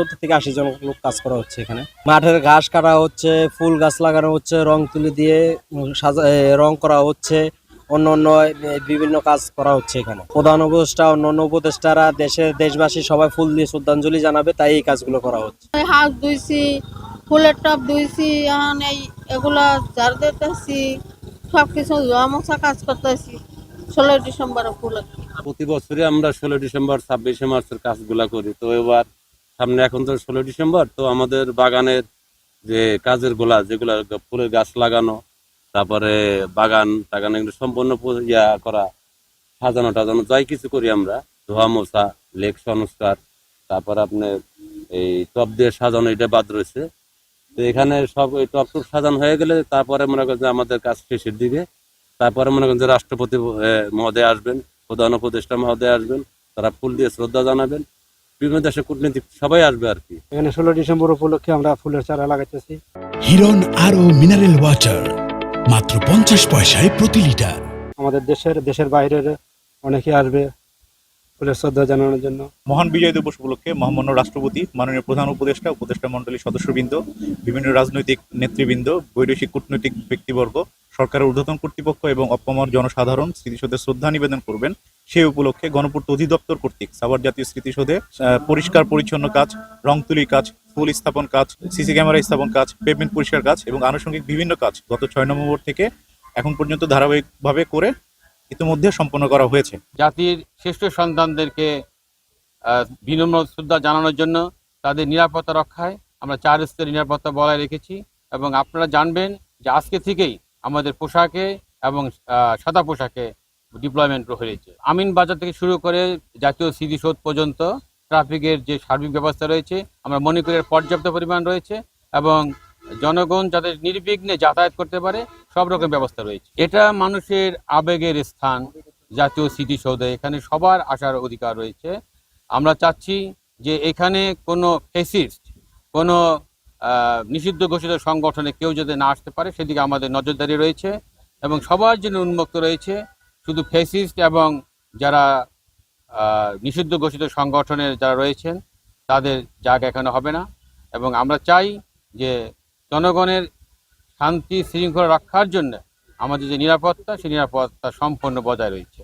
70 থেকে 80 জন লোক কাজ করা হচ্ছে এখানে। মাঠের ঘাস কাটা হচ্ছে, ফুল গাছ লাগানো হচ্ছে, রং তুলি দিয়ে রং করা হচ্ছে, অন্য অন্য বিভিন্ন কাজ করা হচ্ছে এখানে। প্রধান উপদেষ্টা, অন্যান্য উপদেষ্টারা দেশবাসী সবাই ফুল দিয়ে শ্রদ্ধাঞ্জলি জানাবে, তাই এই কাজগুলো করা হচ্ছে। হাত ধুইছি, ফুলের টব ধুইছি, এখন এগুলা ঝাড় দিতেছি, সবকিছু ধোয়া মোছা কাজ করতেছি 16 ডিসেম্বর উপলক্ষে। প্রতি বছরই আমরা 16 ডিসেম্বর 26শে মার্চের কাজগুলা করি। তো এবার সামনে এখন তো 16 ডিসেম্বর, তো আমাদের বাগানের যে কাজের গোলা যেগুলা ফুলের গাছ লাগানো, তারপরে বাগান টাগান এগুলো সম্পূর্ণ করা, সাজানো টাজানো যাই কিছু করি আমরা, ধোয়া মোছা, লেক সংস্কার, তারপর আপনার এই টব দিয়ে সাজানো, এটা বাদ রয়েছে। তো এখানে সব ওই টব টব সাজানো হয়ে গেলে তারপরে মনে করেন যে আমাদের কাজ শেষের দিকে, তারপরে মনে করেন যে রাষ্ট্রপতি মহোদয় আসবেন, প্রধান উপদেষ্টা মহোদয় আসবেন, তারা ফুল দিয়ে শ্রদ্ধা জানাবেন, বিভিন্ন দেশের কূটনীতিক সবাই আসবে আর কি। এখানে 16 ডিসেম্বর উপলক্ষে আমরা ফুলের চারা লাগাইতেছি। হিরন আরও মিনারেল ওয়াটার মাত্র 50 পয়সায় প্রতি লিটার। আমাদের দেশের বাইরের অনেকে আসবে ফুলের শ্রদ্ধা জানানোর জন্য। মহান বিজয় দিবস উপলক্ষে মহামান্য রাষ্ট্রপতি, মাননীয় প্রধান উপদেষ্টা মণ্ডলীর সদস্যবৃন্দ, বিভিন্ন রাজনৈতিক নেতৃবৃন্দ, বৈদেশিক কূটনৈতিক ব্যক্তিবর্গ, সরকারের ঊর্ধ্বতন কর্তৃপক্ষ এবং অপামর জনসাধারণ স্মৃতিসৌধে শ্রদ্ধা নিবেদন করবেন। সেই উপলক্ষে গণপূর্ত অধিদপ্তর কর্তৃক সাভার জাতীয় স্মৃতিসৌধে পরিষ্কার পরিচ্ছন্ন কাজ, রং তুলি কাজ, ফুল স্থাপন কাজ, সিসি ক্যামেরা স্থাপন কাজ, পেভমেন্ট পরিষ্কার কাজ এবং আনুষঙ্গিক বিভিন্ন কাজ গত 6 নভেম্বর থেকে এখন পর্যন্ত ধারাবাহিকভাবে করে ইতিমধ্যে সম্পন্ন করা হয়েছে। জাতির শ্রেষ্ঠ সন্তানদেরকে বিনম্র শ্রদ্ধা জানানোর জন্য তাদের নিরাপত্তা রক্ষায় আমরা 4 স্তরের নিরাপত্তা বজায় রেখেছি। এবং আপনারা জানবেন যে আজকে থেকেই আমাদের পোশাকে এবং সাদা পোশাকে ডিপ্লয়মেন্ট হয়েছে। আমিন বাজার থেকে শুরু করে জাতীয় স্মৃতিসৌধ পর্যন্ত ট্রাফিকের যে সার্বিক ব্যবস্থা রয়েছে আমরা মনে করি পর্যাপ্ত পরিমাণ রয়েছে এবং জনগণ যাতে নির্বিঘ্নে যাতায়াত করতে পারে সব রকম ব্যবস্থা রয়েছে। এটা মানুষের আবেগের স্থান, জাতীয় স্মৃতিসৌধে এখানে সবার আসার অধিকার রয়েছে। আমরা চাচ্ছি যে এখানে কোনো ফ্যাসিস্ট, কোনো নিষিদ্ধ ঘোষিত সংগঠনে কেউ যাতে না আসতে পারে সেদিকে আমাদের নজরদারি রয়েছে এবং সবার জন্য উন্মুক্ত রয়েছে। শুধু ফ্যাসিস্ট এবং যারা নিষিদ্ধ ঘোষিত সংগঠনের যারা রয়েছেন তাদের জায়গা এখানে হবে না। এবং আমরা চাই যে জনগণের শান্তি শৃঙ্খলা রক্ষার জন্য আমাদের যে নিরাপত্তা, সেই নিরাপত্তা সম্পূর্ণ বজায় রয়েছে।